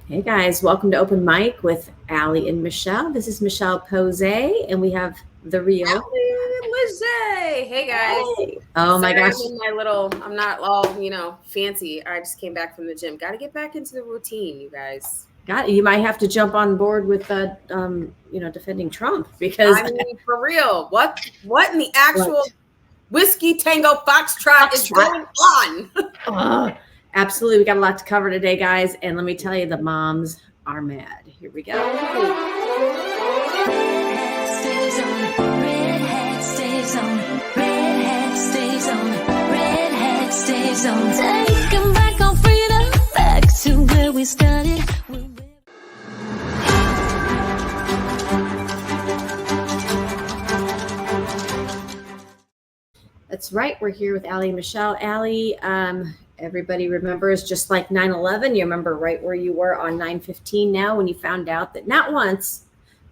Hey guys, welcome to Open Mic with Allie and Michelle. This is Michelle Pose, and we have the real. Lizzie. Hey guys. Hey! Oh my Sorry, gosh, I'm not all, fancy. I just came back from the gym. Got to get back into the routine, you guys. God, you might have to jump on board with defending Trump because I mean, for real. What in the what? actual whiskey tango foxtrot is Foxtrot. going on? Oh, absolutely, we got a lot to cover today, guys, and let me tell you, the moms are mad. Here we go. Take 'em back on freedom, back to where we started. That's right. We're here with Allie and Michelle. Allie, everybody remembers, just like 9/11, you remember right where you were on 9/15 now when you found out that not once,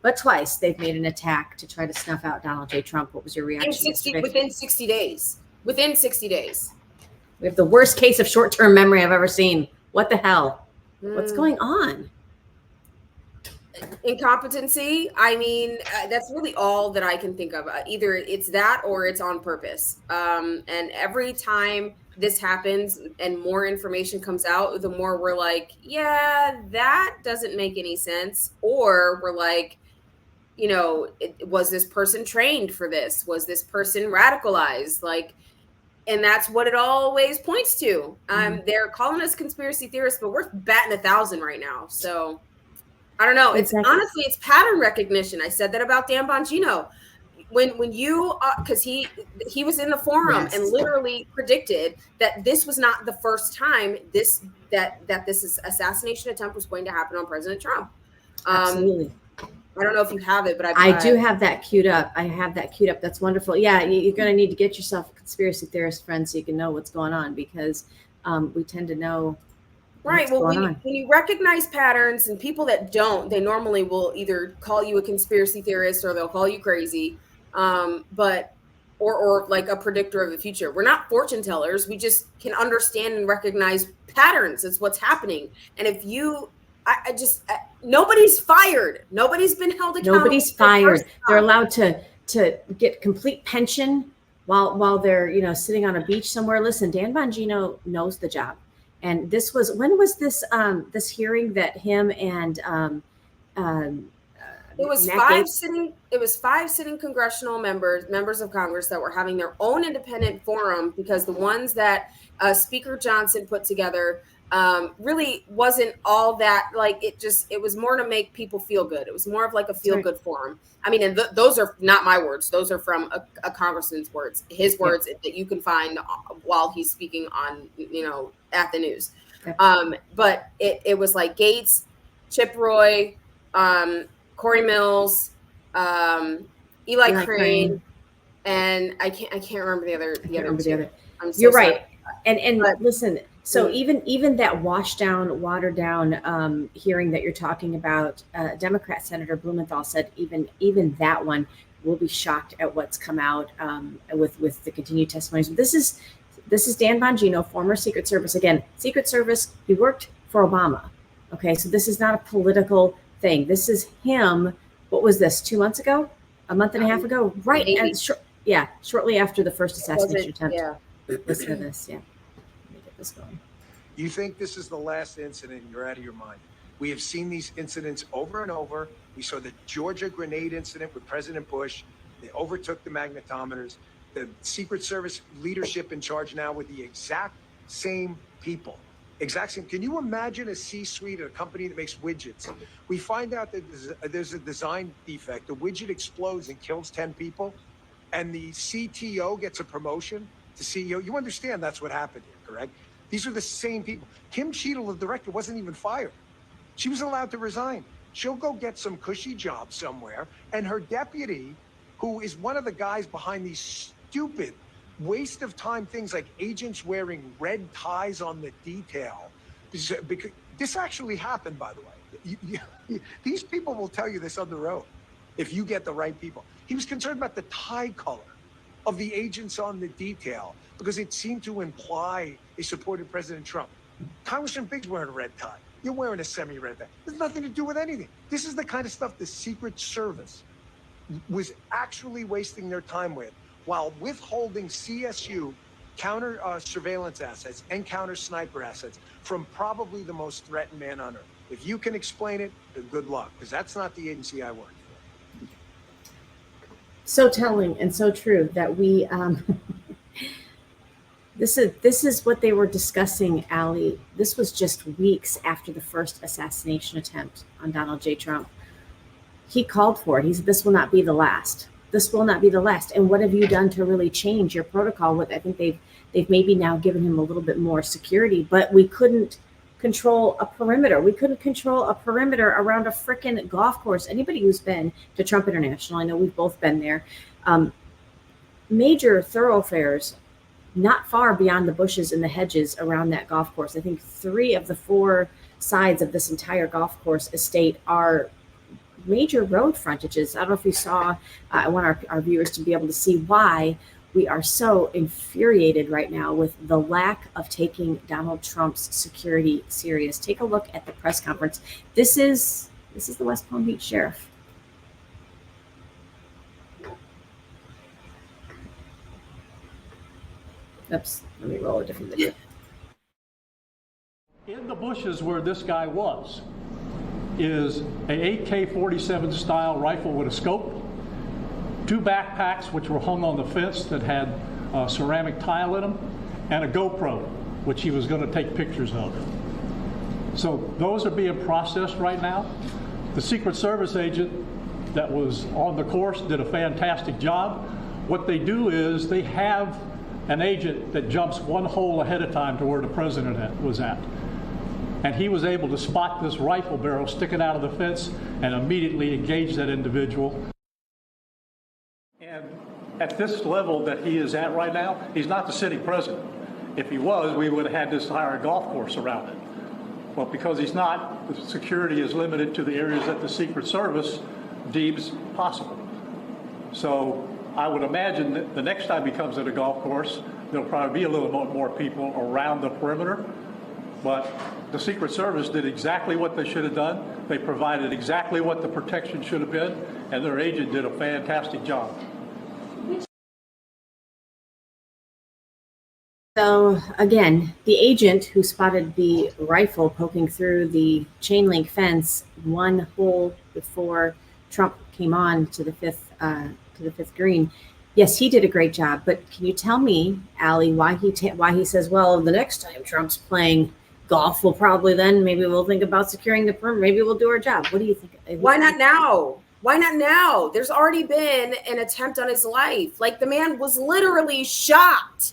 but twice they've made an attack to try to snuff out Donald J. Trump. What was your reaction yesterday? Within 60 days. Within 60 days. We have the worst case of short-term memory I've ever seen. What the hell? What's going on? Incompetency. I mean, that's really all that I can think of. Either it's that or it's on purpose. And every time this happens and more information comes out, the more we're like, yeah, that doesn't make any sense. Or we're like, was this person trained for this? Was this person radicalized? And that's what it always points to. They're calling us conspiracy theorists, but we're batting 1,000 right now. So I don't know. It's Exactly. honestly, it's pattern recognition. I said that about Dan Bongino when you because he was in the forum Yes. and literally predicted that this was not the first time that this assassination attempt was going to happen on President Trump. Absolutely. I don't know if you have it, but I do have that queued up. I have that queued up. That's wonderful. Yeah, you're going to need to get yourself a conspiracy theorist friend so you can know what's going on, because we tend to know. Right. Well, when you recognize patterns, and people that don't, they normally will either call you a conspiracy theorist or they'll call you crazy, or like a predictor of the future. We're not fortune tellers. We just can understand and recognize patterns. It's what's happening. And if you, nobody's fired. Nobody's been held accountable. Nobody's fired. They're allowed to get complete pension while they're sitting on a beach somewhere. Listen, Dan Bongino knows the job. And this was, when was this this hearing that him and it was five sitting congressional members of Congress that were having their own independent forum, because the ones that Speaker Johnson put together really wasn't all that, it was more to make people feel good. It was more of like a feel good forum. I mean, and those are not my words. Those are from a congressman's words, his words that you can find while he's speaking on, at the news. But it was like Gates, Chip Roy, Corey Mills, Eli Crane, and I can't remember the other. You're right. And listen, so even that watered down hearing that you're talking about, Democrat Senator Blumenthal said even that one will be shocked at what's come out with the continued testimonies. This is Dan Bongino, former Secret Service. Again, Secret Service, he worked for Obama. Okay, so this is not a political thing. This is him. What was this, 2 months ago? A month and a half ago? Right. And shortly after the first assassination attempt. Yeah. Listen to this. Yeah. Let me get this going. You think this is the last incident, you're out of your mind. We have seen these incidents over and over. We saw the Georgia grenade incident with President Bush. They overtook the magnetometers. The Secret Service leadership in charge now with the exact same people. Exact same. Can you imagine a C-suite at a company that makes widgets? We find out that there's a design defect. The widget explodes and kills 10 people, and the CTO gets a promotion to CEO. You understand that's what happened here, correct? These are the same people. Kim Cheadle, the director, wasn't even fired. She was allowed to resign. She'll go get some cushy job somewhere, and her deputy, who is one of the guys behind these stupid waste of time things like agents wearing red ties on the detail. Because this actually happened, by the way. These people will tell you this on the road if you get the right people. He was concerned about the tie color of the agents on the detail because it seemed to imply they supported President Trump. Congressman Biggs wearing a red tie. You're wearing a semi-red tie. There's nothing to do with anything. This is the kind of stuff the Secret Service was actually wasting their time with while withholding CSU counter surveillance assets and counter sniper assets from probably the most threatened man on earth. If you can explain it, then good luck, because that's not the agency I work for. So telling and so true that we this is what they were discussing, Allie. This was just weeks after the first assassination attempt on Donald J. Trump. He called for it. He said, "This will not be the last. This will not be the last." And what have you done to really change your protocol? With I think they've maybe now given him a little bit more security, but we couldn't control a perimeter. We couldn't control a perimeter around a frickin' golf course. Anybody who's been to Trump International, I know we've both been there. Major thoroughfares, not far beyond the bushes and the hedges around that golf course. I think 3 of the 4 sides of this entire golf course estate are major road frontages. I don't know if you saw, I want our viewers to be able to see why we are so infuriated right now with the lack of taking Donald Trump's security serious. Take a look at the press conference. This is the West Palm Beach Sheriff. Oops, let me roll a different video. In the bushes where this guy was is a AK-47 style rifle with a scope, 2 backpacks which were hung on the fence that had ceramic tile in them, and a GoPro, which he was going to take pictures of. So those are being processed right now. The Secret Service agent that was on the course did a fantastic job. What they do is they have an agent that jumps 1 hole ahead of time to where the president was at. And he was able to spot this rifle barrel sticking out of the fence and immediately engage that individual. And at this level that he is at right now, he's not the sitting president. If he was, we would have had this entire golf course around it. Well, because he's not, the security is limited to the areas that the Secret Service deems possible. So I would imagine that the next time he comes at a golf course, there'll probably be a little more people around the perimeter. But the Secret Service did exactly what they should have done. They provided exactly what the protection should have been, and their agent did a fantastic job. So again, the agent who spotted the rifle poking through the chain link fence 1 hole before Trump came on to the fifth green. Yes, he did a great job. But can you tell me, Allie, why he says, well, the next time Trump's playing golf, maybe we'll think about securing the perimeter. Maybe we'll do our job. What do you think? Why not now? Why not now? There's already been an attempt on his life. Like, the man was literally shot.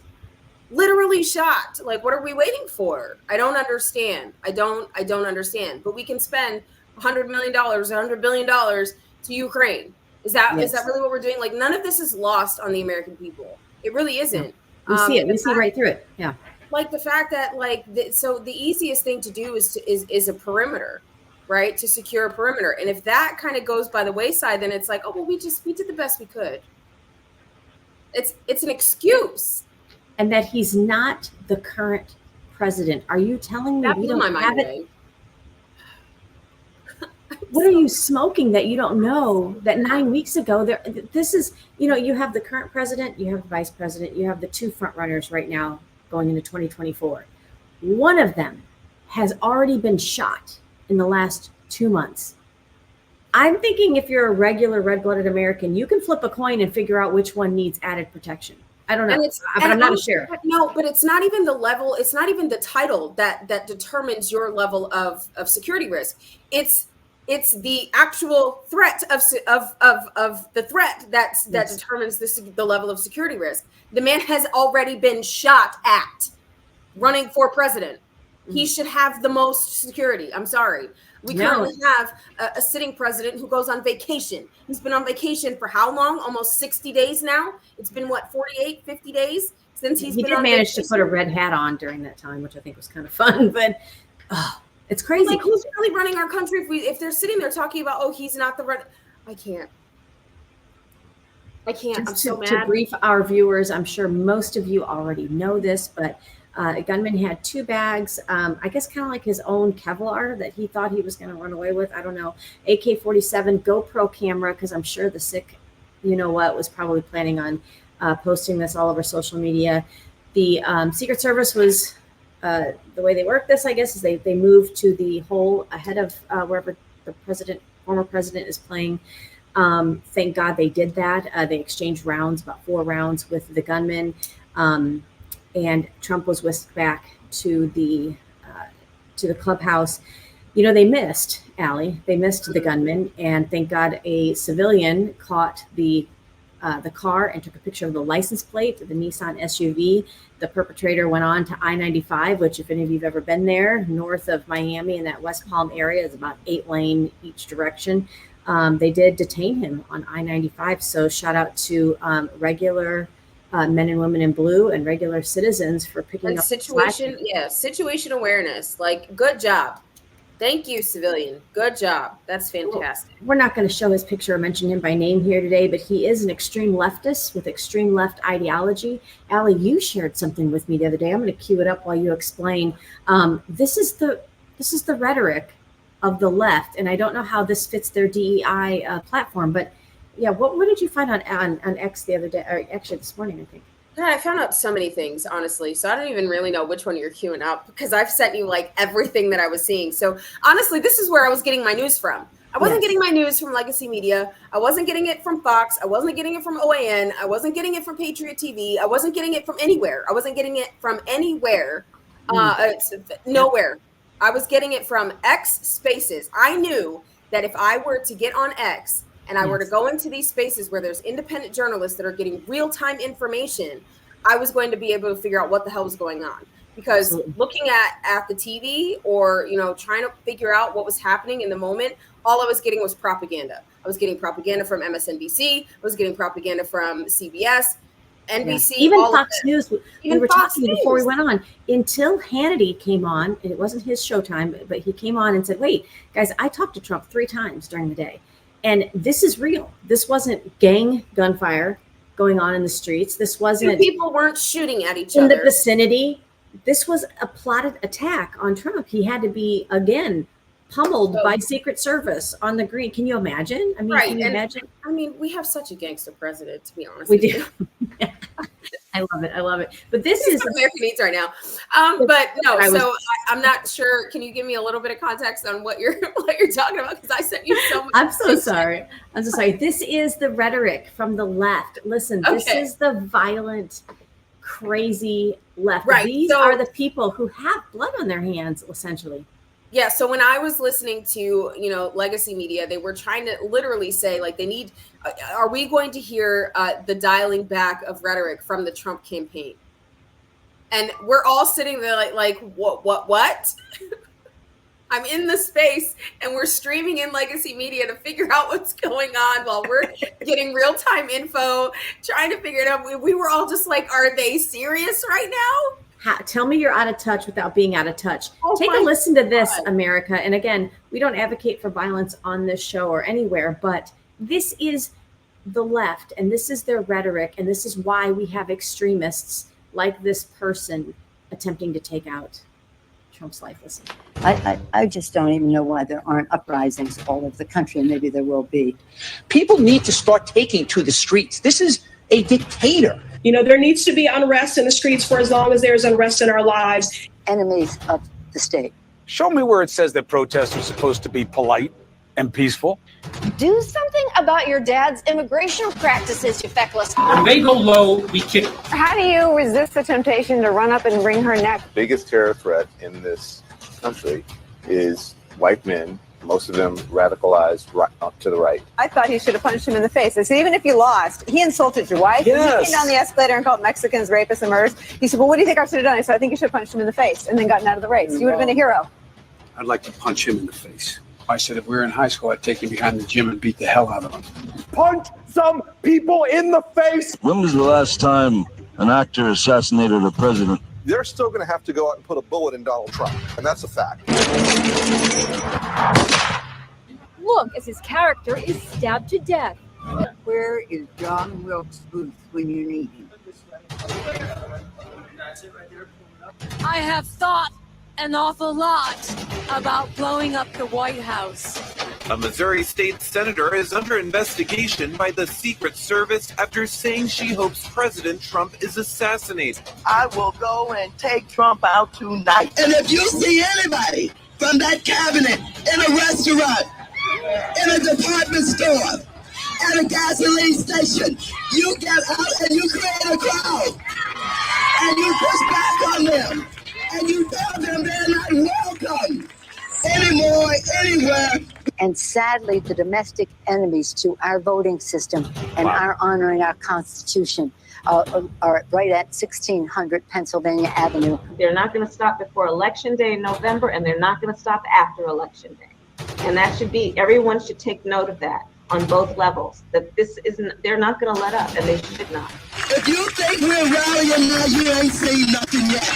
Like, what are we waiting for? I don't understand. I don't understand. But we can spend $100 million, $100 billion to Ukraine. Is that really what we're doing? Like, none of this is lost on the American people. It really isn't. We see it. We see right through it. Yeah. Like the fact that so the easiest thing to do is a perimeter, right? To secure a perimeter. And if that kind of goes by the wayside, then it's like, oh, well, we did the best we could. It's an excuse. And that he's not the current president. Are you telling me that we blew don't my have mind it? What are you smoking that you don't know that 9 weeks ago this is, you have the current president, you have the vice president, you have the 2 front runners right now going into 2024. One of them has already been shot in the last 2 months. I'm thinking if you're a regular red-blooded American, you can flip a coin and figure out which one needs added protection. I don't know, but I'm not a sheriff. No, but it's not even the level. It's not even the title that determines your level of security risk. It's the actual threat of the threat that determines the level of security risk. The man has already been shot at, running for president. He should have the most security. I'm sorry. We currently have a sitting president who goes on vacation. He's been on vacation for how long? Almost 60 days now. It's been 48, 50 days since he's been on vacation. He did manage to put a red hat on during that time, which I think was kind of fun, but it's crazy. Like, who's really running our country if they're sitting there talking about, oh, he's not the right? I can't. I'm so mad. To brief our viewers, I'm sure most of you already know this, but gunman had 2 bags, I guess kind of like his own Kevlar that he thought he was going to run away with. I don't know. AK-47, GoPro camera, because I'm sure the sick, was probably planning on posting this all over social media. The Secret Service was, the way they work this, I guess, is they moved to the hole ahead of wherever the former president is playing. Thank God they did that. They exchanged rounds, about 4 rounds with the gunman. And Trump was whisked back to the clubhouse. They missed, Allie. They missed the gunman, and thank God a civilian caught the car and took a picture of the license plate, the Nissan SUV. The perpetrator went on to I-95, which, if any of you've ever been there, north of Miami in that West Palm area, is about 8 lane each direction. They did detain him on I-95. So shout out to regular men and women in blue and regular citizens for picking up situation awareness. Like, good job. Thank you, civilian. Good job. That's fantastic. We're not going to show his picture or mention him by name here today, but he is an extreme leftist with extreme left ideology. Allie, you shared something with me the other day. I'm going to cue it up while you explain. This is the rhetoric of the left, and I don't know how this fits their DEI platform, but yeah, what did you find on X the other day, or actually this morning, I think? God, I found out so many things, honestly. So I don't even really know which one you're queuing up, because I've sent you like everything that I was seeing. So honestly, this is where I was getting my news from. I wasn't getting my news from legacy media. I wasn't getting it from Fox. I wasn't getting it from OAN. I wasn't getting it from Patriot TV. I wasn't getting it from anywhere. I wasn't getting it from anywhere. Nowhere. I was getting it from X Spaces. I knew that if I were to get on X and I were to go into these spaces where there's independent journalists that are getting real-time information, I was going to be able to figure out what the hell was going on. Because looking at the TV or, trying to figure out what was happening in the moment, all I was getting was propaganda. I was getting propaganda from MSNBC. I was getting propaganda from CBS, NBC. Even Fox News. We were talking before we went on, until Hannity came on, and it wasn't his showtime, but he came on and said, wait, guys, I talked to Trump 3 times during the day. And this is real. This wasn't gang gunfire going on in the streets. This wasn't. People weren't shooting at each other. In the vicinity. This was a plotted attack on Trump. He had to be, again, pummeled by Secret Service on the green. Can you imagine? I mean, can you imagine? I mean, we have such a gangster president, to be honest. We do. I love it. But this is American needs right now. But no, I'm not sure. Can you give me a little bit of context on what you're talking about? Because I sent you so much. I'm so sorry. This is the rhetoric from the left. Listen, This is the violent, crazy left. Right. These are the people who have blood on their hands, essentially. Yeah. So when I was listening to, legacy media, they were trying to literally say, like, they need, are we going to hear the dialing back of rhetoric from the Trump campaign? And we're all sitting there like, what? I'm in the space and we're streaming in legacy media to figure out what's going on while we're getting real-time info, trying to figure it out. We were all just like, are they serious right now? Tell me you're out of touch without being out of touch. Take a listen to this, America. And again, we don't advocate for violence on this show or anywhere, but this is the left and this is their rhetoric. And this is why we have extremists like this person attempting to take out Trump's life. Listen. I just don't even know why there aren't uprisings all over the country, and maybe there will be. People need to start taking to the streets. This is a dictator. There needs to be unrest in the streets for as long as there's unrest in our lives. Enemies of the state. Show me where it says that protests are supposed to be polite and peaceful. Do something about your dad's immigration practices, you feckless. When they go low, we kick. How do you resist the temptation to run up and wring her neck? The biggest terror threat in this country is white men, most of them radicalized right up to the right. I thought he should have punched him in the face. I said, even if you lost, he insulted your wife. Yes. He came down the escalator and called Mexicans rapists and murderers. He said, well, what do you think I should have done? I said, I think you should have punched him in the face and then gotten out of the race. You would have been a hero. I'd like to punch him in the face. I said, if we were in high school, I'd take him behind the gym and beat the hell out of him. Punch some people in the face. When was the last time an actor assassinated a president? They're still going to have to go out and put a bullet in Donald Trump, and that's a fact. Look, as his character is stabbed to death. Where is John Wilkes Booth when you need him? I have thought an awful lot about blowing up the White House. A Missouri state senator is under investigation by the Secret Service after saying she hopes President Trump is assassinated. I will go and take Trump out tonight. And if you see anybody from that cabinet in a restaurant, in a department store, at a gasoline station, you get out and you create a crowd. And you push back on them. And you tell them they're not welcome anymore, anywhere. And sadly, the domestic enemies to our voting system and our honoring our Constitution are right at 1600 Pennsylvania Avenue. They're not going to stop before Election Day in November, and they're not going to stop after Election Day. And that should be, everyone should take note of that on both levels, that this isn't, they're not going to let up, and they should not. If you think we're rallying now, you ain't seen nothing yet.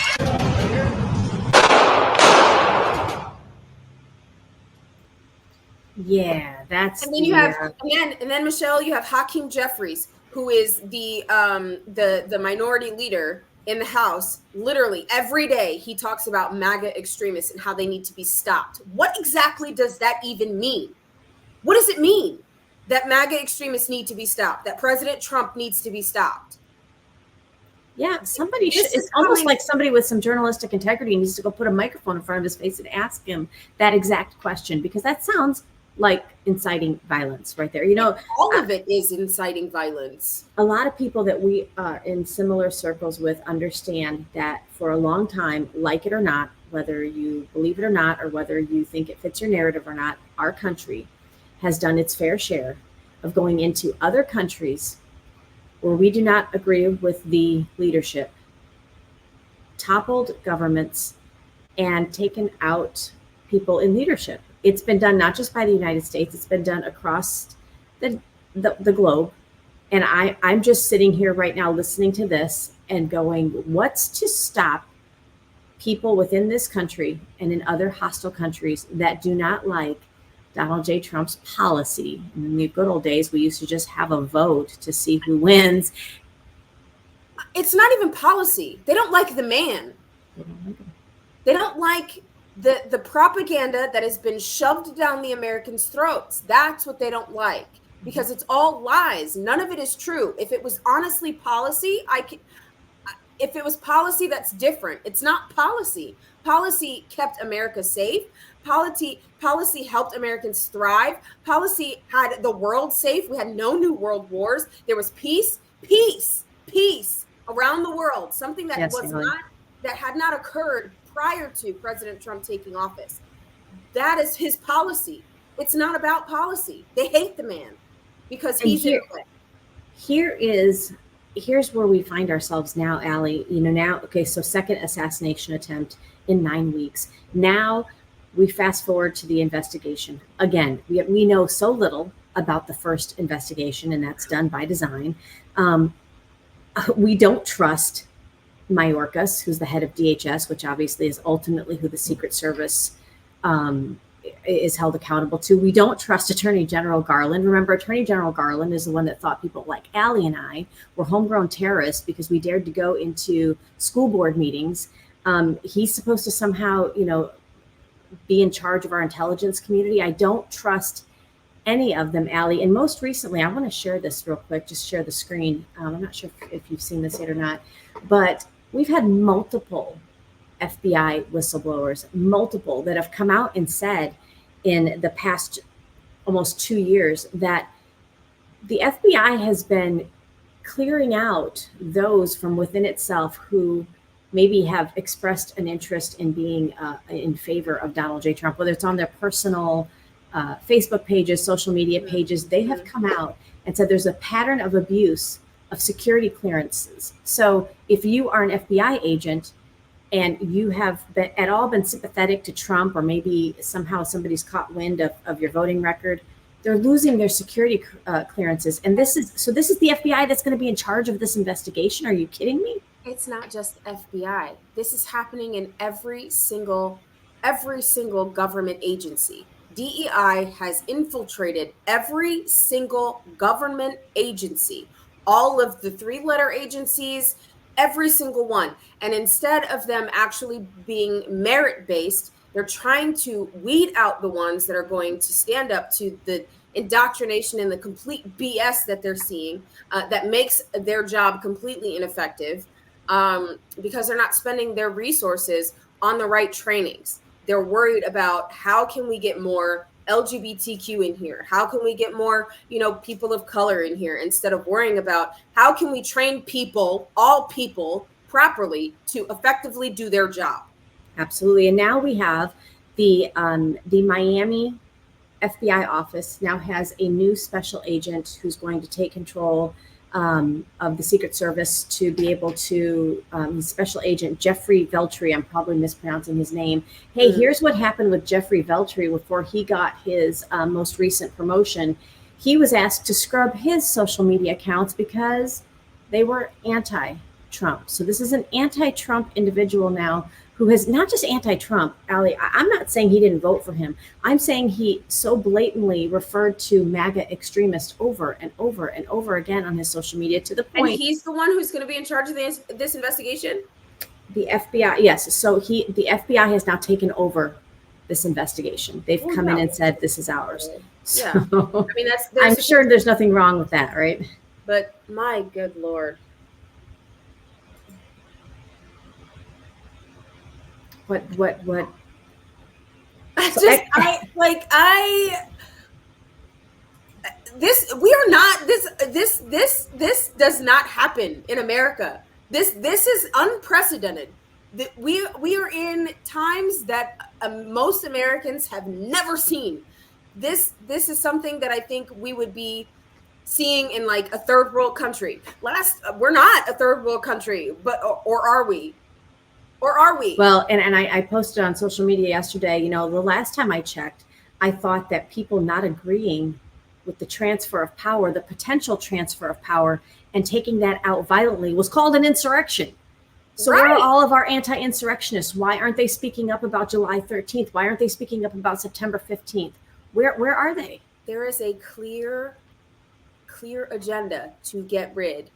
Yeah, that's. And then you have and then Michelle, you have Hakeem Jeffries, who is the minority leader in the House. Literally every day he talks about MAGA extremists and how they need to be stopped. What exactly does that even mean? What does it mean that MAGA extremists need to be stopped? That President Trump needs to be stopped? Yeah, somebody should, it's almost like somebody with some journalistic integrity needs to go put a microphone in front of his face and ask him that exact question, because that sounds like inciting violence right there. You know, all of it is inciting violence. A lot of people that we are in similar circles with understand that for a long time, like it or not, whether you believe it or not, or whether you think it fits your narrative or not, our country has done its fair share of going into other countries where we do not agree with the leadership, toppled governments, and taken out people in leadership. It's been done not just by the United States, it's been done across the globe. And I'm just sitting here right now listening to this and going, what's to stop people within this country and in other hostile countries that do not like Donald J. Trump's policy? In the good old days, we used to just have a vote to see who wins. It's not even policy. They don't like the man. They don't like the propaganda that has been shoved down the Americans' throats. That's what they don't like, because it's all lies. None of it is true. If it was honestly policy, if it was policy, that's different. It's not policy. Policy kept America safe. Policy helped Americans thrive. Policy had the world safe. We had no new world wars. There was peace around the world. Something that that had not occurred prior to President Trump taking office. That is his policy. It's not about policy. They hate the man because he's in play. Here's where we find ourselves now, Allie. You know, now, okay, so second assassination attempt in 9 weeks. Now we fast forward to the investigation. Again, we know so little about the first investigation, and that's done by design. We don't trust Mayorkas, who's the head of DHS, which obviously is ultimately who the Secret Service is held accountable to. We don't trust Attorney General Garland. Remember, Attorney General Garland is the one that thought people like Allie and I were homegrown terrorists because we dared to go into school board meetings. He's supposed to somehow, be in charge of our intelligence community. I don't trust any of them, Allie. And most recently, I want to share this real quick, just share the screen. I'm not sure if you've seen this yet or not, but we've had multiple FBI whistleblowers, multiple that have come out and said in the past almost 2 years that the FBI has been clearing out those from within itself who maybe have expressed an interest in being in favor of Donald J. Trump, whether it's on their personal Facebook pages, social media pages. They have come out and said there's a pattern of abuse of security clearances. So if you are an FBI agent and you have at all been sympathetic to Trump, or maybe somehow somebody's caught wind of your voting record, they're losing their security clearances. And this is the FBI that's going to be in charge of this investigation. Are you kidding me? It's not just FBI. This is happening in every single government agency. DEI has infiltrated every single government agency. All of the 3-letter agencies, every single one. And instead of them actually being merit-based, they're trying to weed out the ones that are going to stand up to the indoctrination and the complete BS that they're seeing that makes their job completely ineffective because they're not spending their resources on the right trainings. They're worried about how can we get more LGBTQ in here? How can we get more, people of color in here, instead of worrying about how can we train people, all people, properly to effectively do their job? Absolutely. And now we have the Miami FBI office now has a new special agent who's going to take control of the Secret Service to be able to, Special Agent Jeffrey Veltri, I'm probably mispronouncing his name. Hey, here's what happened with Jeffrey Veltri before he got his most recent promotion. He was asked to scrub his social media accounts because they were anti-Trump. So this is an anti-Trump individual now who is not just anti-Trump, Allie. I'm not saying he didn't vote for him. I'm saying he so blatantly referred to MAGA extremists over and over and over again on his social media to the point. And he's the one who's going to be in charge of this investigation? The FBI, yes. So the FBI has now taken over this investigation. They've come in and said, this is ours. So, yeah. I mean, I'm sure there's nothing wrong with that, right? But my good Lord. What? This does not happen in America. This is unprecedented. We are in times that most Americans have never seen. This is something that I think we would be seeing in like a third world country. We're not a third world country, or are we? Or are we? Well, and I posted on social media yesterday, the last time I checked, I thought that people not agreeing with the transfer of power, the potential transfer of power, and taking that out violently was called an insurrection. So where are all of our anti-insurrectionists? Why aren't they speaking up about July 13th? Why aren't they speaking up about September 15th? Where are they? There is a clear agenda to get rid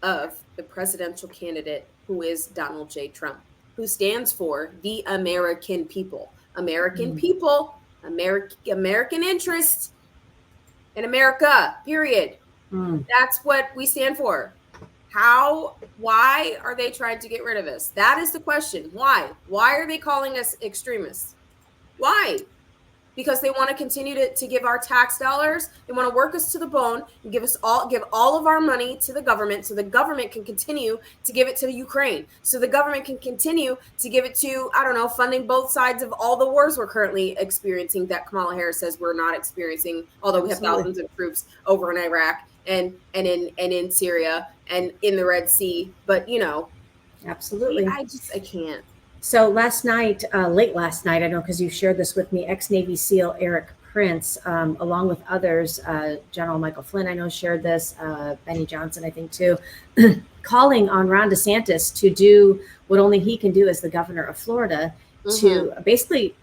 of the presidential candidate who is Donald J. Trump, who stands for the American people. American people, American interests, in America, period. That's what we stand for. Why are they trying to get rid of us? That is the question. Why? Why are they calling us extremists? Why? Because they want to continue to give our tax dollars. They want to work us to the bone and give all of our money to the government, so the government can continue to give it to Ukraine. So the government can continue to give it to, funding both sides of all the wars we're currently experiencing that Kamala Harris says we're not experiencing, although we have thousands of troops over in Iraq and in Syria and in the Red Sea. But absolutely. I can't. So last night, late last night, I know because you shared this with me, ex-Navy SEAL Eric Prince, along with others, General Michael Flynn, I know, shared this, Benny Johnson, I think too, calling on Ron DeSantis to do what only he can do as the governor of Florida to basically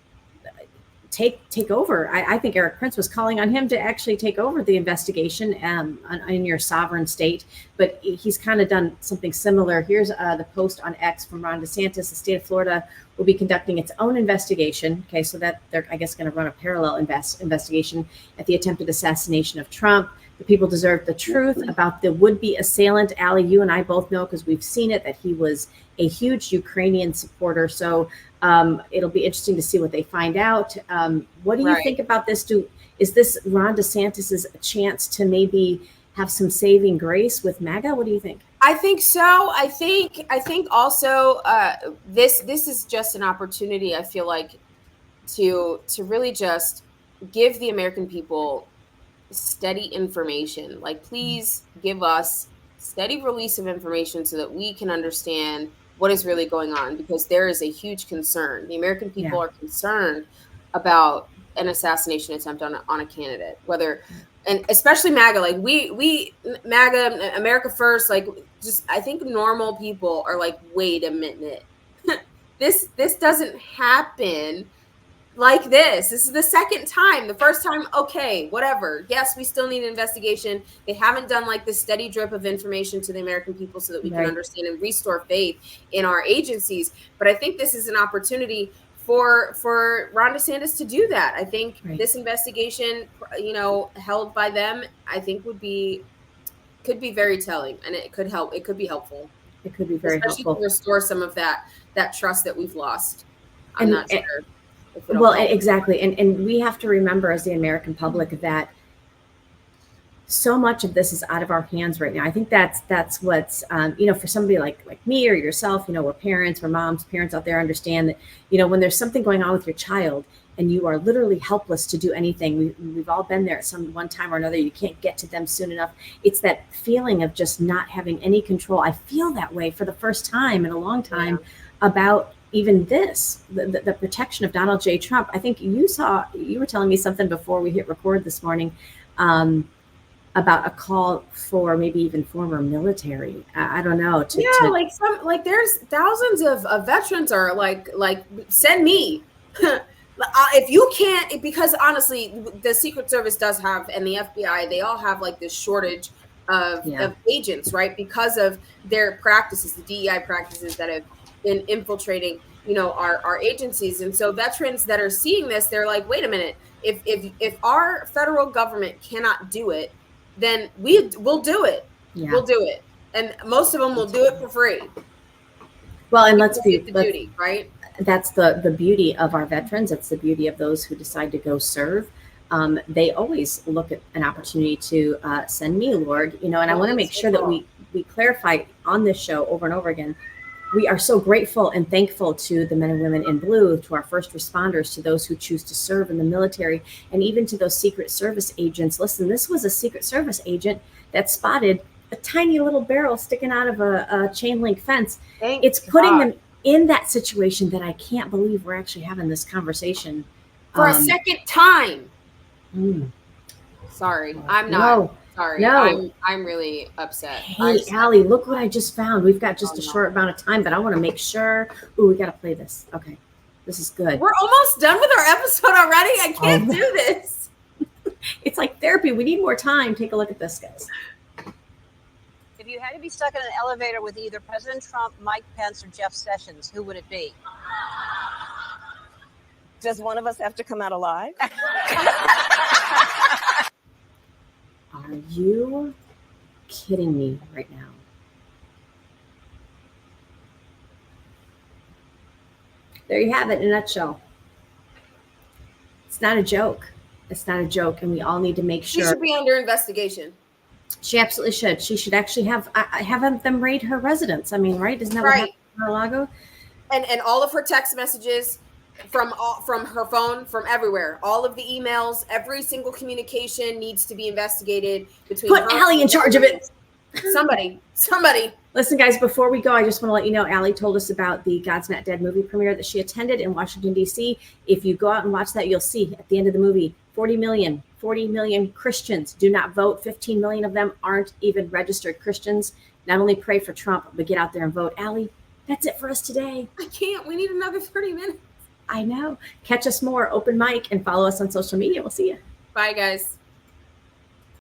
take over. I think Eric Prince was calling on him to actually take over the investigation in your sovereign state, but he's kind of done something similar. Here's the post on X from Ron DeSantis. The state of Florida will be conducting its own investigation. Okay, so that they're, I guess, going to run a parallel investigation at the attempted assassination of Trump. The people deserve the truth about the would-be assailant. Allie, you and I both know, because we've seen it, that he was a huge Ukrainian supporter. So it'll be interesting to see what they find out. What do you think about this? Is this Ron DeSantis's chance to maybe have some saving grace with MAGA? What do you think? I think so. I think also this is just an opportunity, I feel like, to really just give the American people steady information. Like, please give us steady release of information so that we can understand what is really going on, because there is a huge concern. The American people are concerned about an assassination attempt on a candidate, and especially MAGA. Like we MAGA, America First, like, just, I think normal people are like, wait a minute, this doesn't happen. like this. This is the second time. The first time, okay, whatever. Yes, we still need an investigation. They haven't done like this steady drip of information to the American people so that we can understand and restore faith in our agencies. But I think this is an opportunity for Ron DeSantis to do that. I think this investigation, held by them, I think could be very telling, and it could help. It could be helpful. It could be very especially helpful to restore some of that trust that we've lost. I'm not sure. Well, exactly. And we have to remember as the American public that so much of this is out of our hands right now. I think that's what's, for somebody like me or yourself, we're parents, we're moms, parents out there understand that, when there's something going on with your child and you are literally helpless to do anything, we've all been there at one time or another. You can't get to them soon enough. It's that feeling of just not having any control. I feel that way for the first time in a long time about even this, the protection of Donald J. Trump. I think you were telling me something before we hit record this morning about a call for maybe even former military. I don't know. There's thousands of veterans are like send me. If you can't, because honestly, the Secret Service does have, and the FBI, they all have like this shortage of agents, right? Because of their practices, the DEI practices that have been infiltrating, our agencies. And so veterans that are seeing this, they're like, wait a minute, if our federal government cannot do it, then we'll do it. Yeah. We'll do it. And most of them will do it for free. Well, and let's be duty, right? That's the beauty of our veterans. It's the beauty of those who decide to go serve. They always look at an opportunity to send me, Lord, and I want to make sure that we clarify on this show over and over again. We are so grateful and thankful to the men and women in blue, to our first responders, to those who choose to serve in the military, and even to those Secret Service agents. Listen, this was a Secret Service agent that spotted a tiny little barrel sticking out of a chain link fence. It's putting them in that situation that I can't believe we're actually having this conversation. For a second time. Sorry, I'm not. No. Sorry, no. I'm really upset. Hey, Allie, look what I just found. We've got just a short amount of time, but I want to make sure. Ooh, we got to play this. Okay, this is good. We're almost done with our episode already. I can't do this. It's like therapy. We need more time. Take a look at this, guys. If you had to be stuck in an elevator with either President Trump, Mike Pence, or Jeff Sessions, who would it be? Does one of us have to come out alive? Are you kidding me right now? There you have it in a nutshell. It's not a joke. It's not a joke, and we all need to make sure. She should be under investigation. She absolutely should. She should actually have them raid her residence. I mean, right? Isn't that what happened in Mar-a-Lago? And all of her text messages from her phone, from everywhere, all of the emails, every single communication needs to be investigated. Put Allie in charge of it. Somebody. Listen, guys, before we go, I just want to let you know, Allie told us about the God's Not Dead movie premiere that she attended in Washington, D.C. If you go out and watch that, you'll see at the end of the movie, 40 million Christians do not vote. 15 million of them aren't even registered Christians. Not only pray for Trump, but get out there and vote. Allie, that's it for us today. I can't. We need another 30 minutes. I know. Catch us more, open mic, and follow us on social media. We'll see you. Bye, guys.